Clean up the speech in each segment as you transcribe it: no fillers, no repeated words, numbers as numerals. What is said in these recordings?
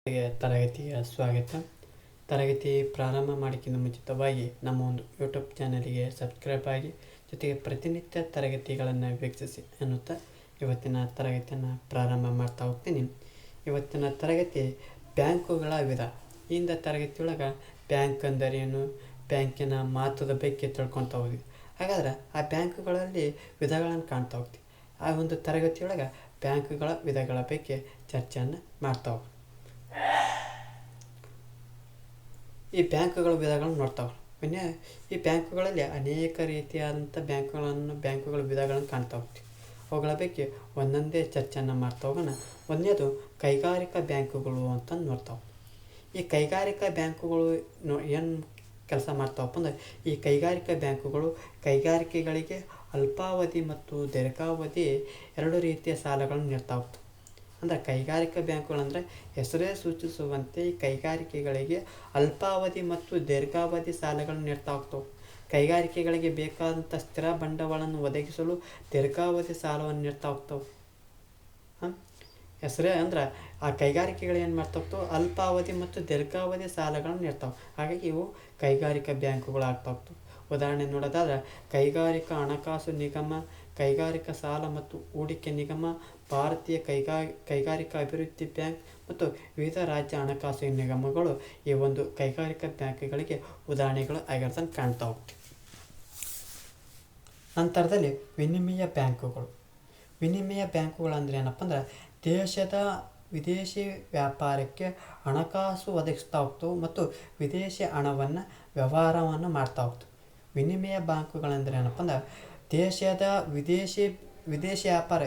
ತರಗತಿಗೆ ಸ್ವಾಗತ. ತರಗತಿ ಪ್ರಾರಂಭ ಮಾಡೋಕ್ಕಿಂತ ಮುಂಚಿತವಾಗಿ ನಮ್ಮ ಒಂದು ಯೂಟ್ಯೂಬ್ ಚಾನಲಿಗೆ ಸಬ್ಸ್ಕ್ರೈಬ್ ಆಗಿ, ಜೊತೆಗೆ ಪ್ರತಿನಿತ್ಯ ತರಗತಿಗಳನ್ನು ವೀಕ್ಷಿಸಿ ಅನ್ನುತ್ತಾ ಇವತ್ತಿನ ತರಗತಿಯನ್ನು ಪ್ರಾರಂಭ ಮಾಡ್ತಾ ಹೋಗ್ತೀನಿ. ಇವತ್ತಿನ ತರಗತಿ ಬ್ಯಾಂಕುಗಳ ವಿಧ. ಇಂದ ತರಗತಿಯೊಳಗೆ ಬ್ಯಾಂಕ್ ಅಂದರೇನು, ಬ್ಯಾಂಕಿನ ಮಹತ್ವದ ಬಗ್ಗೆ ತಿಳ್ಕೊತಾ ಹೋದ್ವಿ. ಹಾಗಾದ್ರೆ ಆ ಬ್ಯಾಂಕುಗಳಲ್ಲಿ ವಿಧಗಳನ್ನು ಕಾಣ್ತಾ ಹೋಗ್ತೀವಿ. ಆ ಒಂದು ತರಗತಿಯೊಳಗೆ ಬ್ಯಾಂಕುಗಳ ವಿಧಗಳ ಬಗ್ಗೆ ಚರ್ಚೆಯನ್ನು ಮಾಡ್ತಾ ಹೋಗ್ತೀವಿ. ಈ ಬ್ಯಾಂಕುಗಳ ವಿಧಗಳನ್ನು ನೋಡ್ತಾವೆ. ಈ ಬ್ಯಾಂಕುಗಳಲ್ಲಿ ಅನೇಕ ರೀತಿಯಾದಂಥ ಬ್ಯಾಂಕುಗಳ ವಿಧಗಳನ್ನು ಕಾಣ್ತಾ ಹೋಗ್ತೀವಿ. ಅವುಗಳ ಬಗ್ಗೆ ಒಂದೊಂದೇ ಚರ್ಚೆಯನ್ನು ಮಾಡ್ತಾ ಹೋಗೋಣ. ಒಂದನೇದು ಕೈಗಾರಿಕಾ ಬ್ಯಾಂಕುಗಳು ಅಂತ ನೋಡ್ತಾವೆ. ಈ ಕೈಗಾರಿಕಾ ಬ್ಯಾಂಕುಗಳು ಏನು ಕೆಲಸ ಮಾಡ್ತಾವಪ್ಪ ಅಂದರೆ, ಈ ಕೈಗಾರಿಕಾ ಬ್ಯಾಂಕುಗಳು ಕೈಗಾರಿಕೆಗಳಿಗೆ ಅಲ್ಪಾವಧಿ ಮತ್ತು ದೀರ್ಘಾವಧಿ ಎರಡು ರೀತಿಯ ಸಾಲಗಳನ್ನು ನೀಡ್ತಾ ಹೋಗ್ತವೆ. ಅಂದರೆ ಕೈಗಾರಿಕಾ ಬ್ಯಾಂಕುಗಳಂದರೆ ಹೆಸರೇ ಸೂಚಿಸುವಂತೆ ಈ ಕೈಗಾರಿಕೆಗಳಿಗೆ ಅಲ್ಪಾವಧಿ ಮತ್ತು ದೀರ್ಘಾವಧಿ ಸಾಲಗಳನ್ನು ನೀಡ್ತಾ ಹೋಗ್ತವೆ. ಕೈಗಾರಿಕೆಗಳಿಗೆ ಬೇಕಾದಂಥ ಸ್ಥಿರ ಬಂಡವಾಳವನ್ನು ಒದಗಿಸಲು ದೀರ್ಘಾವಧಿ ಸಾಲವನ್ನು ನೀಡ್ತಾ ಹೋಗ್ತವೆ. ಹೆಸರೇ ಅಂದ್ರೆ ಆ ಕೈಗಾರಿಕೆಗಳು ಏನು ಮಾಡ್ತಾ ಹೋಗ್ತವೆ, ಅಲ್ಪಾವಧಿ ಮತ್ತು ದೀರ್ಘಾವಧಿ ಸಾಲಗಳನ್ನು ನೀಡ್ತಾವೆ. ಹಾಗಾಗಿ ಇವು ಕೈಗಾರಿಕಾ ಬ್ಯಾಂಕುಗಳು ಆಗ್ತಾ ಹೋಗ್ತವೆ. ಉದಾಹರಣೆ ನೋಡೋದಾದ್ರೆ ಕೈಗಾರಿಕಾ ಹಣಕಾಸು ನಿಗಮ, ಕೈಗಾರಿಕಾ ಸಾಲ ಮತ್ತು ಹೂಡಿಕೆ ನಿಗಮ, ಭಾರತೀಯ ಕೈಗಾರಿಕಾ ಅಭಿವೃದ್ಧಿ ಬ್ಯಾಂಕ್ ಮತ್ತು ವಿವಿಧ ರಾಜ್ಯ ಹಣಕಾಸು ನಿಗಮಗಳು ಈ ಒಂದು ಕೈಗಾರಿಕಾ ಬ್ಯಾಂಕ್ಗಳಿಗೆ ಉದಾಹರಣೆಗಳು ಆಗಿರ್ತಂತ ಕಾಣ್ತಾ ಹೋಗ್ತೀವಿ. ನಂತರದಲ್ಲಿ ವಿನಿಮಯ ಬ್ಯಾಂಕುಗಳು. ವಿನಿಮಯ ಬ್ಯಾಂಕುಗಳು ಅಂದರೆ ಏನಪ್ಪ ಅಂದ್ರೆ, ದೇಶದ ವಿದೇಶಿ ವ್ಯಾಪಾರಕ್ಕೆ ಹಣಕಾಸು ಒದಗಿಸ್ತಾ ಹೋಗ್ತವೆ ಮತ್ತು ವಿದೇಶಿ ಹಣವನ್ನು ವ್ಯವಹಾರವನ್ನು ಮಾಡ್ತಾ ಹೋಗ್ತವೆ. ವಿನಿಮಯ ಬ್ಯಾಂಕುಗಳಂದ್ರೆ ಏನಪ್ಪ ಅಂದ್ರೆ, ದೇಶದ ವಿದೇಶಿ ವ್ಯಾಪಾರ,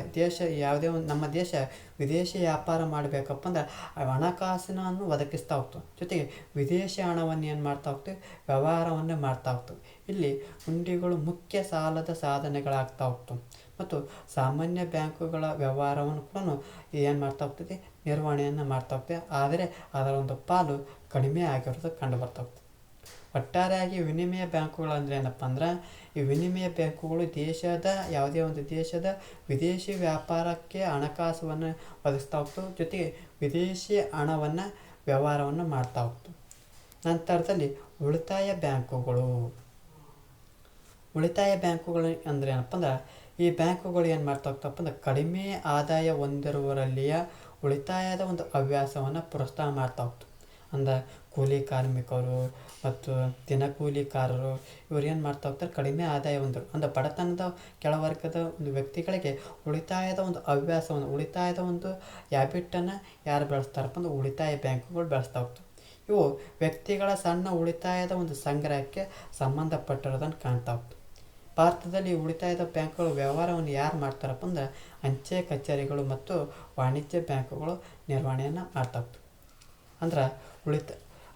ಯಾವುದೇ ಒಂದು ನಮ್ಮ ದೇಶ ವಿದೇಶಿ ವ್ಯಾಪಾರ ಮಾಡಬೇಕಪ್ಪ ಅಂದ್ರೆ ಹಣಕಾಸಿನನ್ನು ಒದಗಿಸ್ತಾ ಹೋಗ್ತವೆ. ಜೊತೆಗೆ ವಿದೇಶಿ ಹಣವನ್ನು ಏನು ಮಾಡ್ತಾ ಹೋಗ್ತವೆ, ವ್ಯವಹಾರವನ್ನು ಮಾಡ್ತಾ ಹೋಗ್ತವೆ. ಇಲ್ಲಿ ಹುಂಡಿಗಳು ಮುಖ್ಯ ಸಾಲದ ಸಾಧನೆಗಳಾಗ್ತಾ ಹೋಗ್ತವೆ ಮತ್ತು ಸಾಮಾನ್ಯ ಬ್ಯಾಂಕುಗಳ ವ್ಯವಹಾರವನ್ನು ಕೂಡ ಏನು ಮಾಡ್ತಾ ಹೋಗ್ತದೆ, ನಿರ್ವಹಣೆಯನ್ನು ಮಾಡ್ತಾ ಹೋಗ್ತದೆ. ಆದರೆ ಅದರ ಒಂದು ಪಾಲು ಕಡಿಮೆ ಆಗಿರೋದು ಕಂಡು ಬರ್ತಾ ಹೋಗ್ತದೆ. ಒಟ್ಟಾರೆಯಾಗಿ ವಿನಿಮಯ ಬ್ಯಾಂಕುಗಳು ಅಂದರೆ ಏನಪ್ಪ ಅಂದ್ರೆ, ಈ ವಿನಿಮಯ ಬ್ಯಾಂಕುಗಳು ಯಾವುದೇ ಒಂದು ದೇಶದ ವಿದೇಶಿ ವ್ಯಾಪಾರಕ್ಕೆ ಹಣಕಾಸನ್ನು ಒದಗಿಸ್ತಾ ಹೋಗ್ತವೆ. ಜೊತೆಗೆ ವಿದೇಶಿ ಹಣವನ್ನು ವ್ಯವಹಾರವನ್ನು ಮಾಡ್ತಾ ಹೋಗ್ತವೆ. ನಂತರದಲ್ಲಿ ಉಳಿತಾಯ ಬ್ಯಾಂಕುಗಳು. ಉಳಿತಾಯ ಬ್ಯಾಂಕುಗಳು ಅಂದರೆ ಏನಪ್ಪ ಅಂದ್ರೆ, ಈ ಬ್ಯಾಂಕುಗಳು ಏನು ಮಾಡ್ತಾ ಹೋಗ್ತಪ್ಪ ಅಂದ್ರೆ, ಕಡಿಮೆ ಆದಾಯ ಹೊಂದಿರುವವರಲ್ಲಿಯ ಉಳಿತಾಯದ ಒಂದು ಹವ್ಯಾಸವನ್ನು ಪ್ರೋತ್ಸಾಹ ಮಾಡ್ತಾ ಹೋಗ್ತವೆ. ಅಂದರೆ ಕೂಲಿ ಕಾರ್ಮಿಕರು ಮತ್ತು ದಿನಕೂಲಿಕಾರರು ಇವರು ಏನು ಮಾಡ್ತಾ ಹೋಗ್ತಾರೆ, ಕಡಿಮೆ ಆದಾಯ ಹೊಂದಿರು ಅಂದರೆ ಬಡತನದ ಕೆಳವರ್ಗದ ಒಂದು ವ್ಯಕ್ತಿಗಳಿಗೆ ಉಳಿತಾಯದ ಒಂದು ಹವ್ಯಾಸವನ್ನು, ಉಳಿತಾಯದ ಒಂದು ಹ್ಯಾಬಿಟನ್ನು ಯಾರು ಬೆಳೆಸ್ತಾರಪ್ಪ ಅಂದ್ರೆ ಉಳಿತಾಯ ಬ್ಯಾಂಕುಗಳು ಬೆಳೆಸ್ತಾ ಹೋಗ್ತವೆ. ಇವು ವ್ಯಕ್ತಿಗಳ ಸಣ್ಣ ಉಳಿತಾಯದ ಒಂದು ಸಂಗ್ರಹಕ್ಕೆ ಸಂಬಂಧಪಟ್ಟಿರೋದನ್ನು ಕಾಣ್ತಾ ಹೋಗ್ತವೆ. ಭಾರತದಲ್ಲಿ ಉಳಿತಾಯದ ಬ್ಯಾಂಕುಗಳು ವ್ಯವಹಾರವನ್ನು ಯಾರು ಮಾಡ್ತಾರಪ್ಪ ಅಂದ್ರೆ, ಅಂಚೆ ಕಚೇರಿಗಳು ಮತ್ತು ವಾಣಿಜ್ಯ ಬ್ಯಾಂಕುಗಳು ನಿರ್ವಹಣೆಯನ್ನು ಮಾಡ್ತಾ ಹೋಗ್ತವೆ. ಅಂದ್ರೆ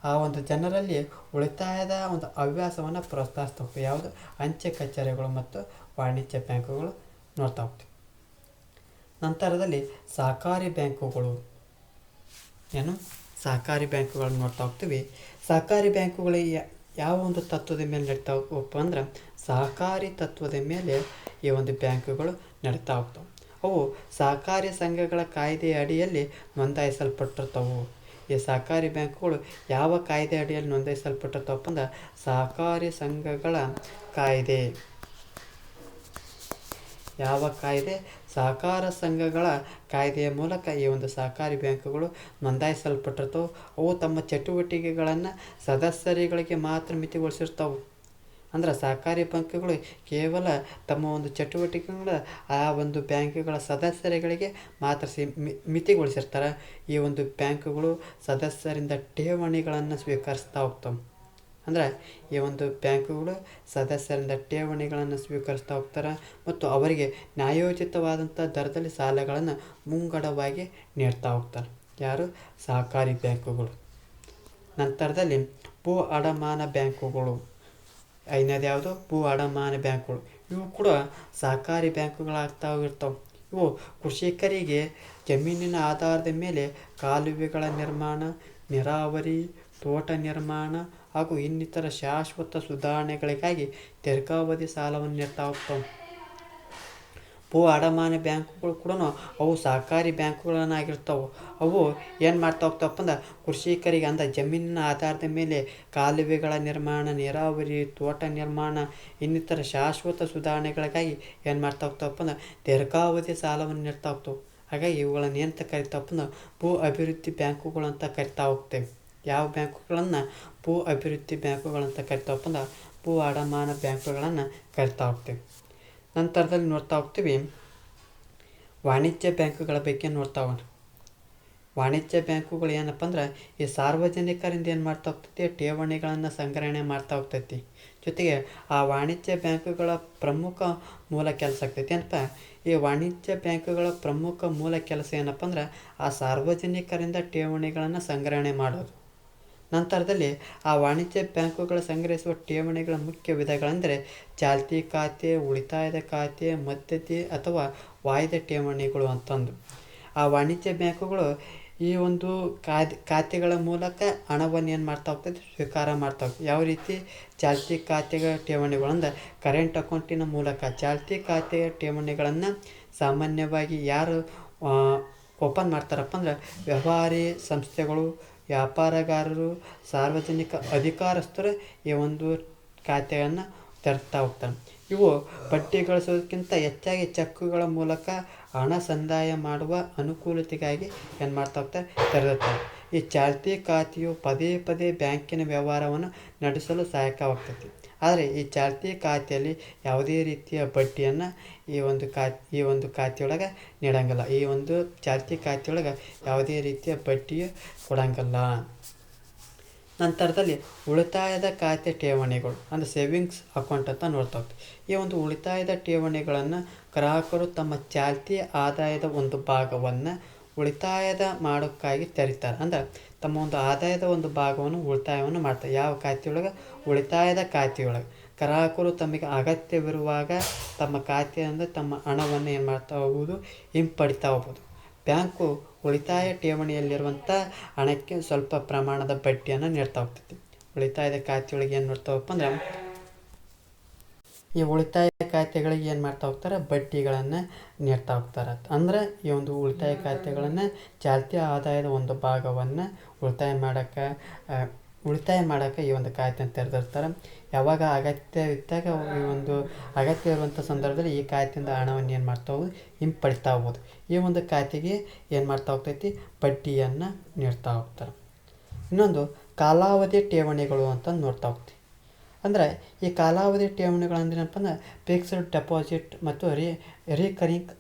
ಆ ಒಂದು ಜನರಲ್ಲಿ ಉಳಿತಾಯದ ಒಂದು ಹವ್ಯಾಸವನ್ನು ಪ್ರೋತ್ಸಾಹಿಸ್ತಾ ಹೋಗ್ತವೆ. ಯಾವುದು, ಅಂಚೆ ಕಚೇರಿಗಳು ಮತ್ತು ವಾಣಿಜ್ಯ ಬ್ಯಾಂಕುಗಳು ನೋಡ್ತಾ ಹೋಗ್ತೀವಿ. ನಂತರದಲ್ಲಿ ಸಹಕಾರಿ ಬ್ಯಾಂಕುಗಳು. ಸಹಕಾರಿ ಬ್ಯಾಂಕುಗಳನ್ನು ನೋಡ್ತಾ ಹೋಗ್ತೀವಿ. ಸಹಕಾರಿ ಬ್ಯಾಂಕುಗಳು ಯಾವ ಒಂದು ತತ್ವದ ಮೇಲೆ ನಡೀತಾ ಹೋಗ್ತವೆ ಅಂದ್ರೆ, ಸಹಕಾರಿ ತತ್ವದ ಮೇಲೆ ಈ ಒಂದು ಬ್ಯಾಂಕುಗಳು ನಡೀತಾ ಹೋಗ್ತವೆ. ಅವು ಸಹಕಾರಿ ಸಂಘಗಳ ಕಾಯ್ದೆಯ ಅಡಿಯಲ್ಲಿ ನೋಂದಾಯಿಸಲ್ಪಟ್ಟಿರ್ತವೆ. ಈ ಸಹಕಾರಿ ಬ್ಯಾಂಕುಗಳು ಯಾವ ಕಾಯ್ದೆ ಅಡಿಯಲ್ಲಿ ನೋಂದಾಯಿಸಲ್ಪಟ್ಟಿರ್ತವಪ್ಪ ಅಂದ್ರೆ, ಸಹಕಾರಿ ಸಂಘಗಳ ಕಾಯ್ದೆ. ಯಾವ ಕಾಯ್ದೆ? ಸಹಕಾರ ಸಂಘಗಳ ಕಾಯ್ದೆಯ ಮೂಲಕ ಈ ಒಂದು ಸಹಕಾರಿ ಬ್ಯಾಂಕುಗಳು ನೋಂದಾಯಿಸಲ್ಪಟ್ಟಿರ್ತವೆ. ಅವು ತಮ್ಮ ಚಟುವಟಿಕೆಗಳನ್ನು ಸದಸ್ಯರುಗಳಿಗೆ ಮಾತ್ರ ಮಿತಿಗೊಳಿಸಿರ್ತವೆ. ಅಂದ್ರೆ ಸಹಕಾರಿ ಬ್ಯಾಂಕುಗಳು ಕೇವಲ ತಮ್ಮ ಒಂದು ಚಟುವಟಿಕೆಗಳ ಆ ಒಂದು ಬ್ಯಾಂಕುಗಳ ಸದಸ್ಯರುಗಳಿಗೆ ಮಾತ್ರ ಮಿತಿಗೊಳಿಸಿರ್ತಾರೆ. ಈ ಒಂದು ಬ್ಯಾಂಕುಗಳು ಸದಸ್ಯರಿಂದ ಠೇವಣಿಗಳನ್ನು ಸ್ವೀಕರಿಸ್ತಾ ಹೋಗ್ತವೆ. ಅಂದರೆ ಈ ಒಂದು ಬ್ಯಾಂಕುಗಳು ಸದಸ್ಯರಿಂದ ಠೇವಣಿಗಳನ್ನು ಸ್ವೀಕರಿಸ್ತಾ ಹೋಗ್ತಾರೆ ಮತ್ತು ಅವರಿಗೆ ನ್ಯಾಯೋಚಿತವಾದಂಥ ದರದಲ್ಲಿ ಸಾಲಗಳನ್ನು ಮುಂಗಡವಾಗಿ ನೀಡ್ತಾ ಹೋಗ್ತಾರೆ. ಯಾರು? ಸಹಕಾರಿ ಬ್ಯಾಂಕುಗಳು. ನಂತರದಲ್ಲಿ ಭೂ ಅಡಮಾನ ಬ್ಯಾಂಕುಗಳು. ಐದನೇದು ಯಾವುದು? ಭೂ ಅಡಮಾನ ಬ್ಯಾಂಕುಗಳು. ಇವು ಕೂಡ ಸಹಕಾರಿ ಬ್ಯಾಂಕುಗಳಾಗ್ತಾ ಹೋಗಿರ್ತವೆ. ಇವು ಕೃಷಿಕರಿಗೆ ಜಮೀನಿನ ಆಧಾರದ ಮೇಲೆ ಕಾಲುವೆಗಳ ನಿರ್ಮಾಣ, ನೀರಾವರಿ, ತೋಟ ನಿರ್ಮಾಣ ಹಾಗೂ ಇನ್ನಿತರ ಶಾಶ್ವತ ಸುಧಾರಣೆಗಳಿಗಾಗಿ ದೀರ್ಘಾವಧಿ ಸಾಲವನ್ನು ನೀಡ್ತಾ ಹೋಗ್ತವೆ. ಭೂ ಅಡಮಾನ ಬ್ಯಾಂಕುಗಳು ಕೂಡ ಅವು ಸಹಕಾರಿ ಬ್ಯಾಂಕುಗಳನ್ನಾಗಿರ್ತಾವೆ. ಅವು ಏನು ಮಾಡ್ತಾ ಹೋಗ್ತಾವಪ್ಪ ಅಂದ್ರೆ ಕೃಷಿಕರಿಗೆ ಅಂದ್ರೆ ಜಮೀನಿನ ಆಧಾರದ ಮೇಲೆ ಕಾಲುವೆಗಳ ನಿರ್ಮಾಣ, ನೀರಾವರಿ, ತೋಟ ನಿರ್ಮಾಣ ಇನ್ನಿತರ ಶಾಶ್ವತ ಸುಧಾರಣೆಗಳಿಗಾಗಿ ಏನು ಮಾಡ್ತಾ ಹೋಗ್ತಾವಪ್ಪ ಅಂದ್ರೆ ದೀರ್ಘಾವಧಿ ಸಾಲವನ್ನು ನೀಡ್ತಾ ಹೋಗ್ತಾವೆ. ಹಾಗಾಗಿ ಇವುಗಳನ್ನು ಏನಂತ ಕರಿತಾವಪ್ಪ ಅಂದ್ರೆ ಭೂ ಅಭಿವೃದ್ಧಿ ಬ್ಯಾಂಕುಗಳು ಅಂತ ಕರಿತಾ ಹೋಗ್ತೇವೆ. ಯಾವ ಬ್ಯಾಂಕುಗಳನ್ನು ಭೂ ಅಭಿವೃದ್ಧಿ ಬ್ಯಾಂಕುಗಳಂತ ಕರಿತಾವಪ್ಪ ಅಂದ್ರೆ ಭೂ ಅಡಮಾನ ಬ್ಯಾಂಕುಗಳನ್ನು ಕರಿತಾ ಹೋಗ್ತೇವೆ. ನಂತರದಲ್ಲಿ ನೋಡ್ತಾ ಹೋಗ್ತೀವಿ ವಾಣಿಜ್ಯ ಬ್ಯಾಂಕುಗಳ ಬಗ್ಗೆ ನೋಡ್ತಾ ಹೋಗೋಣ. ವಾಣಿಜ್ಯ ಬ್ಯಾಂಕುಗಳು ಏನಪ್ಪ ಅಂದ್ರೆ ಈ ಸಾರ್ವಜನಿಕರಿಂದ ಏನು ಮಾಡ್ತಾ ಹೋಗ್ತೈತಿ, ಠೇವಣಿಗಳನ್ನು ಸಂಗ್ರಹಣೆ ಮಾಡ್ತಾ ಹೋಗ್ತೈತಿ. ಜೊತೆಗೆ ಆ ವಾಣಿಜ್ಯ ಬ್ಯಾಂಕುಗಳ ಪ್ರಮುಖ ಮೂಲ ಕೆಲಸ ಆಗ್ತೈತಿ ಏನಪ್ಪ, ಈ ವಾಣಿಜ್ಯ ಬ್ಯಾಂಕುಗಳ ಪ್ರಮುಖ ಮೂಲ ಕೆಲಸ ಏನಪ್ಪ ಅಂದ್ರೆ ಆ ಸಾರ್ವಜನಿಕರಿಂದ ಠೇವಣಿಗಳನ್ನು ಸಂಗ್ರಹಣೆ ಮಾಡೋದು. ನಂತರದಲ್ಲಿ ಆ ವಾಣಿಜ್ಯ ಬ್ಯಾಂಕುಗಳು ಸಂಗ್ರಹಿಸುವ ಠೇವಣಿಗಳ ಮುಖ್ಯ ವಿಧಗಳೆಂದರೆ ಚಾಲ್ತಿ ಖಾತೆ, ಉಳಿತಾಯದ ಖಾತೆ, ಮಧ್ಯತೆ ಅಥವಾ ವಾಯ್ದೆ ಠೇವಣಿಗಳು ಅಂತಂದು. ಆ ವಾಣಿಜ್ಯ ಬ್ಯಾಂಕುಗಳು ಈ ಒಂದು ಖಾತೆಗಳ ಮೂಲಕ ಹಣವನ್ನು ಏನು ಮಾಡ್ತಾ ಹೋಗ್ತೈತಿ, ಸ್ವೀಕಾರ ಮಾಡ್ತಾ ಹೋಗ್ತದೆ. ಯಾವ ರೀತಿ ಚಾಲ್ತಿ ಖಾತೆಗಳ ಠೇವಣಿಗಳು ಅಂದ್ರೆ ಕರೆಂಟ್ ಅಕೌಂಟಿನ ಮೂಲಕ. ಚಾಲ್ತಿ ಖಾತೆಯ ಠೇವಣಿಗಳನ್ನು ಸಾಮಾನ್ಯವಾಗಿ ಯಾರು ಓಪನ್ ಮಾಡ್ತಾರಪ್ಪ ಅಂದ್ರೆ ವ್ಯವಹಾರಿ ಸಂಸ್ಥೆಗಳು, ವ್ಯಾಪಾರಗಾರರು, ಸಾರ್ವಜನಿಕ ಅಧಿಕಾರಸ್ಥರು ಈ ಒಂದು ಖಾತೆಯನ್ನು ತೆರೆತಾ ಹೋಗ್ತಾರೆ. ಇವು ಬಡ್ಡಿ ಗಳಿಸೋದಕ್ಕಿಂತ ಹೆಚ್ಚಾಗಿ ಚೆಕ್ಗಳ ಮೂಲಕ ಹಣ ಸಂದಾಯ ಮಾಡುವ ಅನುಕೂಲತೆಗಾಗಿ ಏನು ಮಾಡ್ತಾ ಹೋಗ್ತಾರೆ, ತೆರೆದಿರ್ತಾರೆ. ಈ ಚಾಲ್ತಿ ಖಾತೆಯು ಪದೇ ಪದೇ ಬ್ಯಾಂಕಿನ ವ್ಯವಹಾರವನ್ನು ನಡೆಸಲು ಸಹಾಯಕವಾಗ್ತೈತಿ. ಆದರೆ ಈ ಚಾಲ್ತಿ ಖಾತೆಯಲ್ಲಿ ಯಾವುದೇ ರೀತಿಯ ಬಡ್ಡಿಯನ್ನು ಈ ಒಂದು ಖಾತೆಯೊಳಗೆ ನೀಡಂಗಿಲ್ಲ. ಈ ಒಂದು ಚಾಲ್ತಿ ಖಾತೆಯೊಳಗೆ ಯಾವುದೇ ರೀತಿಯ ಬಡ್ಡಿ ಕೊಡಂಗಿಲ್ಲ. ನಂತರದಲ್ಲಿ ಉಳಿತಾಯದ ಖಾತೆ ಠೇವಣಿಗಳು ಅಂದರೆ ಸೇವಿಂಗ್ಸ್ ಅಕೌಂಟ್ ಅಂತ ನೋಡ್ತಾ ಹೋಗ್ತೀವಿ. ಈ ಒಂದು ಉಳಿತಾಯದ ಠೇವಣಿಗಳನ್ನು ಗ್ರಾಹಕರು ತಮ್ಮ ಚಾಲ್ತಿ ಆದಾಯದ ಒಂದು ಭಾಗವನ್ನು ಉಳಿತಾಯದ ಮಾಡೋಕ್ಕಾಗಿ ತೆರೀತಾರೆ. ಅಂದ್ರೆ ತಮ್ಮ ಒಂದು ಆದಾಯದ ಒಂದು ಭಾಗವನ್ನು ಉಳಿತಾಯವನ್ನು ಮಾಡ್ತಾರೆ. ಯಾವ ಖಾತೆಯೊಳಗೆ, ಉಳಿತಾಯದ ಖಾತೆಯೊಳಗೆ. ಗ್ರಾಹಕರು ತಮಗೆ ಅಗತ್ಯವಿರುವಾಗ ತಮ್ಮ ಖಾತೆಯಿಂದ ತಮ್ಮ ಹಣವನ್ನು ಏನು ಮಾಡ್ತಾ ಹೋಗ್ಬೋದು, ಹಿಂಪಡಿತಾ ಹೋಗ್ಬೋದು. ಬ್ಯಾಂಕು ಉಳಿತಾಯ ಠೇವಣಿಯಲ್ಲಿರುವಂಥ ಹಣಕ್ಕೆ ಸ್ವಲ್ಪ ಪ್ರಮಾಣದ ಬಡ್ಡಿಯನ್ನು ನೀಡ್ತಾ ಹೋಗ್ತೈತಿ. ಉಳಿತಾಯದ ಖಾತೆಯೊಳಗೆ ಏನು ನೋಡ್ತಾವಪ್ಪ ಅಂದ್ರೆ ಈ ಉಳಿತಾಯ ಖಾತೆಗಳಿಗೆ ಏನು ಮಾಡ್ತಾ ಹೋಗ್ತಾರೆ, ಬಡ್ಡಿಗಳನ್ನು ನೀಡ್ತಾ ಹೋಗ್ತಾರೆ. ಅಂದ್ರೆ ಈ ಒಂದು ಉಳಿತಾಯ ಖಾತೆಗಳನ್ನು ಚಾಲ್ತಿ ಆದಾಯದ ಒಂದು ಭಾಗವನ್ನು ಉಳಿತಾಯ ಮಾಡೋಕ್ಕೆ ಈ ಒಂದು ಖಾತೆಯನ್ನು ತೆರೆದಿರ್ತಾರೆ. ಯಾವಾಗ ಅಗತ್ಯ ಇದ್ದಾಗ ಈ ಒಂದು ಅಗತ್ಯ ಇರುವಂಥ ಸಂದರ್ಭದಲ್ಲಿ ಈ ಖಾತೆಯಿಂದ ಹಣವನ್ನು ಏನು ಮಾಡ್ತಾ ಹೋಗ್ಬೋದು, ಹಿಂಪಡಿತಾ ಹೋಗ್ಬೋದು. ಈ ಒಂದು ಖಾತೆಗೆ ಏನು ಮಾಡ್ತಾ ಹೋಗ್ತೈತಿ, ಬಡ್ಡಿಯನ್ನು ನೀಡ್ತಾ ಹೋಗ್ತಾರೆ. ಇನ್ನೊಂದು ಕಾಲಾವಧಿ ಠೇವಣಿಗಳು ಅಂತ ನೋಡ್ತಾ ಹೋಗ್ತೀವಿ. ಅಂದರೆ ಈ ಕಾಲಾವಧಿ ಠೇವಣಿಗಳು ಅಂದ್ರೆ ಏನಪ್ಪ ಅಂದ್ರೆ ಫಿಕ್ಸ್ಡ್ ಡೆಪಾಸಿಟ್ ಮತ್ತು ರಿಕರಿಂಗ್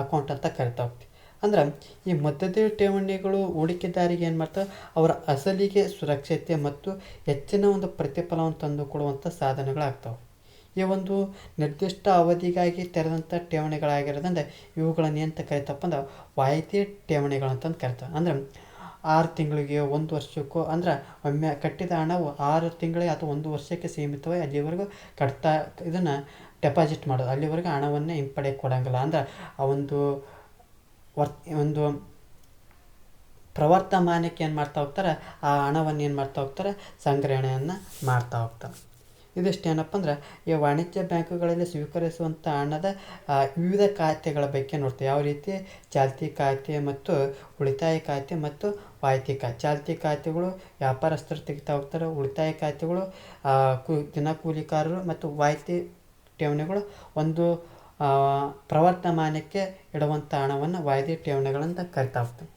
ಅಕೌಂಟ್ ಅಂತ ಕರಿತಾ ಹೋಗ್ತೀವಿ. ಅಂದ್ರೆ ಈ ಮಧ್ಯದ ಠೇವಣಿಗಳು ಹೂಡಿಕೆದಾರಿಗೆ ಏನು ಮಾಡ್ತಾರೆ, ಅವರ ಅಸಲಿಗೆ ಸುರಕ್ಷತೆ ಮತ್ತು ಹೆಚ್ಚಿನ ಒಂದು ಪ್ರತಿಫಲವನ್ನು ತಂದುಕೊಡುವಂಥ ಸಾಧನಗಳಾಗ್ತವೆ. ಈ ಒಂದು ನಿರ್ದಿಷ್ಟ ಅವಧಿಗಾಗಿ ತೆರೆದಂಥ ಠೇವಣಿಗಳಾಗಿರೋದ್ರಿಂದ ಇವುಗಳನ್ನು ಏನಂತ ಕರಿತಪ್ಪ ಅಂದ್ರೆ ವಾಯಿದೆ ಠೇವಣಿಗಳಂತಂದು ಕರಿತಾರೆ. ಅಂದ್ರೆ 6 ತಿಂಗಳಿಗೆ 1 ವರ್ಷಕ್ಕೂ ಅಂದ್ರೆ ಒಮ್ಮೆ ಕಟ್ಟಿದ ಹಣವು 6 ತಿಂಗಳಿಗೆ ಅಥವಾ 1 ವರ್ಷಕ್ಕೆ ಸೀಮಿತವಾಗಿ ಅಲ್ಲಿವರೆಗೂ ಇದನ್ನು ಡೆಪಾಸಿಟ್ ಮಾಡೋದು. ಅಲ್ಲಿವರೆಗೂ ಹಣವನ್ನು ಹಿಂಪಡೆಯಕ್ಕೆ ಕೊಡೋಂಗಿಲ್ಲ. ಅಂದ್ರೆ ಆ ಒಂದು ಪ್ರವರ್ತಮಾನಕ್ಕೆ ಏನು ಮಾಡ್ತಾ ಹೋಗ್ತಾರೆ, ಆ ಹಣವನ್ನು ಏನು ಮಾಡ್ತಾ ಹೋಗ್ತಾರೆ, ಸಂಗ್ರಹಣೆಯನ್ನು ಮಾಡ್ತಾ ಹೋಗ್ತಾರೆ. ಇದಿಷ್ಟು ಏನಪ್ಪ ಅಂದ್ರೆ ಈ ವಾಣಿಜ್ಯ ಬ್ಯಾಂಕುಗಳಲ್ಲಿ ಸ್ವೀಕರಿಸುವಂಥ ಹಣದ ವಿವಿಧ ಖಾತೆಗಳ ಬಗ್ಗೆ ನೋಡ್ತೀವಿ. ಯಾವ ರೀತಿ ಚಾಲ್ತಿ ಖಾತೆ ಮತ್ತು ಉಳಿತಾಯ ಖಾತೆ ಮತ್ತು ವಾಯಿದೆ ಖಾತೆ. ಚಾಲ್ತಿ ಖಾತೆಗಳು ವ್ಯಾಪಾರಸ್ಥರು ತೆಗಿತಾ ಹೋಗ್ತಾರೆ. ಉಳಿತಾಯ ಖಾತೆಗಳು ದಿನಕೂಲಿಕಾರರು ಮತ್ತು ವಾಯಿದೆ ಠೇವಣಿಗಳು ಒಂದು ಪ್ರವರ್ತಮಾನಕ್ಕೆ ಇಡುವಂಥ ಹಣವನ್ನು ವಾಯಿದೆ ಠೇವಣಿಗಳಂತ ಕರಿತಾ ಹೋಗ್ತೀವಿ.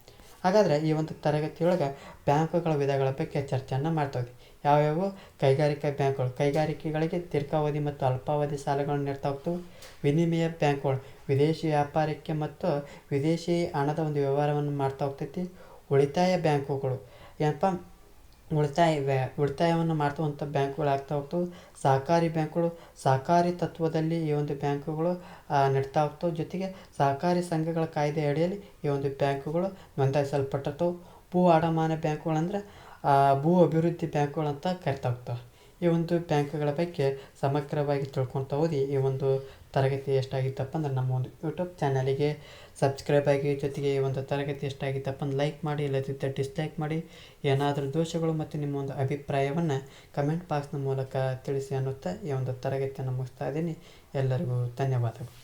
ಹಾಗಾದರೆ ಈ ಒಂದು ತರಗತಿಯೊಳಗೆ ಬ್ಯಾಂಕುಗಳ ವಿಧಗಳ ಬಗ್ಗೆ ಚರ್ಚೆಯನ್ನು ಮಾಡ್ತಾ ಹೋಗ್ತೀವಿ. ಯಾವ್ಯಾವು ಕೈಗಾರಿಕಾ ಬ್ಯಾಂಕುಗಳು, ಕೈಗಾರಿಕೆಗಳಿಗೆ ದೀರ್ಘಾವಧಿ ಮತ್ತು ಅಲ್ಪಾವಧಿ ಸಾಲಗಳನ್ನು ನೀಡ್ತಾ ಹೋಗ್ತವೆ. ವಿನಿಮಯ ಬ್ಯಾಂಕುಗಳು ವಿದೇಶಿ ವ್ಯಾಪಾರಕ್ಕೆ ಮತ್ತು ವಿದೇಶಿ ಹಣದ ಒಂದು ವ್ಯವಹಾರವನ್ನು ಮಾಡ್ತಾ ಹೋಗ್ತೈತಿ. ಉಳಿತಾಯ ಬ್ಯಾಂಕುಗಳು ಏನಪ್ಪ, ಉಳಿತಾಯವನ್ನು ಮಾಡ್ತುವಂಥ ಬ್ಯಾಂಕುಗಳು ಆಗ್ತಾ ಹೋಗ್ತವೆ. ಸಹಕಾರಿ ಬ್ಯಾಂಕುಗಳು ಸಹಕಾರಿ ತತ್ವದಲ್ಲಿ ಈ ಒಂದು ಬ್ಯಾಂಕುಗಳು ನಡ್ತಾ ಹೋಗ್ತವೆ. ಜೊತೆಗೆ ಸಹಕಾರಿ ಸಂಘಗಳ ಕಾಯ್ದೆ ಅಡಿಯಲ್ಲಿ ಈ ಒಂದು ಬ್ಯಾಂಕುಗಳು ನೋಂದಾಯಿಸಲ್ಪಟ್ಟಿರ್ತವೆ. ಭೂ ಅಡಮಾನ ಬ್ಯಾಂಕುಗಳಂದ್ರೆ ಭೂ ಅಭಿವೃದ್ಧಿ ಬ್ಯಾಂಕುಗಳು ಅಂತ ಕರಿತಾ ಹೋಗ್ತವೆ. ಈ ಒಂದು ಬ್ಯಾಂಕುಗಳ ಬಗ್ಗೆ ಸಮಗ್ರವಾಗಿ ತಿಳ್ಕೊಳ್ತಾ ಹೋದಿ ಈ ಒಂದು ತರಗತಿ ಎಷ್ಟಾಗಿತ್ತಪ್ಪ ಅಂದ್ರೆ ನಮ್ಮ ಒಂದು ಯೂಟ್ಯೂಬ್ ಚಾನಲಿಗೆ ಸಬ್ಸ್ಕ್ರೈಬ್ ಆಗಿ, ಜೊತೆಗೆ ಈ ಒಂದು ತರಗತಿ ಎಷ್ಟಾಗಿತ್ತಪ್ಪ ಅಂದ್ರೆ ಲೈಕ್ ಮಾಡಿ, ಇಲ್ಲದಿದ್ದರೆ ಡಿಸ್ಲೈಕ್ ಮಾಡಿ. ಏನಾದರೂ ದೋಷಗಳು ಮತ್ತು ನಿಮ್ಮ ಒಂದು ಅಭಿಪ್ರಾಯವನ್ನು ಕಮೆಂಟ್ ಬಾಕ್ಸ್ನ ಮೂಲಕ ತಿಳಿಸಿ ಅನ್ನುತ್ತಾ ಈ ಒಂದು ತರಗತಿಯನ್ನು ಮುಗಿಸ್ತಾ ಇದ್ದೀನಿ. ಎಲ್ಲರಿಗೂ ಧನ್ಯವಾದಗಳು.